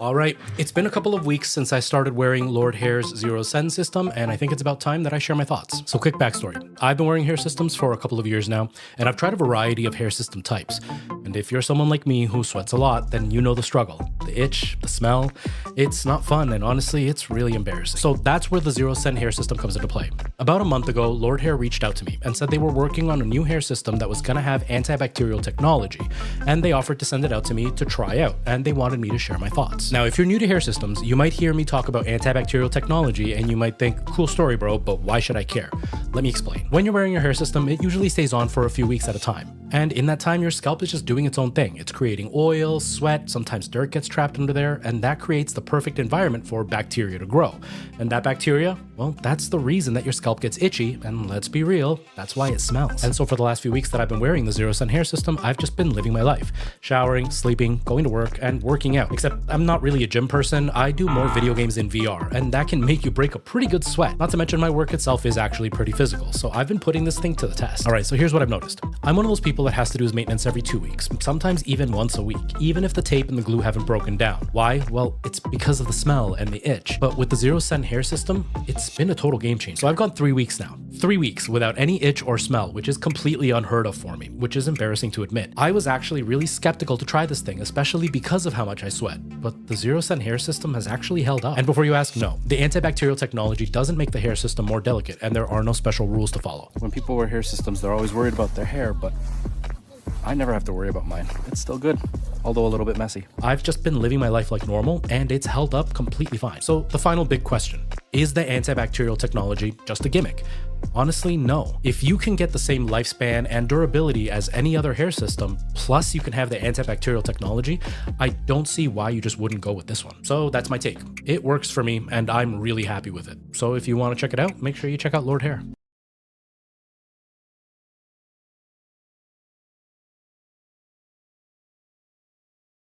All right, it's been a couple of weeks since I started wearing Lordhair's ZyroSen system, and I think it's about time that I share my thoughts. So quick backstory. I've been wearing hair systems for a couple of years now, and I've tried a variety of hair system types. And if you're someone like me who sweats a lot, then you know the struggle. The itch, the smell, it's not fun, and honestly, it's really embarrassing. So that's where the ZyroSen hair system comes into play. About a month ago, Lordhair reached out to me and said they were working on a new hair system that was gonna have antibacterial technology, and they offered to send it out to me to try out, and they wanted me to share my thoughts. Now, if you're new to hair systems, you might hear me talk about antibacterial technology and you might think, cool story, bro, but why should I care? Let me explain. When you're wearing your hair system, it usually stays on for a few weeks at a time. And in that time, your scalp is just doing its own thing. It's creating oil, sweat, sometimes dirt gets trapped under there, and that creates the perfect environment for bacteria to grow. And that bacteria, well, that's the reason that your scalp gets itchy, and let's be real, that's why it smells. And so for the last few weeks that I've been wearing the ZyroSen hair system, I've just been living my life. Showering, sleeping, going to work, and working out. Except I'm not really a gym person, I do more video games in VR, and that can make you break a pretty good sweat. Not to mention my work itself is actually pretty physical, so I've been putting this thing to the test. All right, so here's what I've noticed. I'm one of those people that has to do his maintenance every 2 weeks, sometimes even once a week, even if the tape and the glue haven't broken down. Why? Well, it's because of the smell and the itch. But with the ZyroSen hair system, it's been a total game changer. So I've gone 3 weeks now. 3 weeks without any itch or smell, which is completely unheard of for me, which is embarrassing to admit. I was actually really skeptical to try this thing, especially because of how much I sweat. But the ZyroSen hair system has actually held up. And before you ask, no, the antibacterial technology doesn't make the hair system more delicate, and there are no special rules to follow. When people wear hair systems, they're always worried about their hair, but I never have to worry about mine. It's still good, although a little bit messy. I've just been living my life like normal, and it's held up completely fine. So the final big question, is the antibacterial technology just a gimmick? Honestly, no. If you can get the same lifespan and durability as any other hair system, plus you can have the antibacterial technology, I don't see why you just wouldn't go with this one. So that's my take. It works for me, and I'm really happy with it. So if you want to check it out, make sure you check out Lordhair.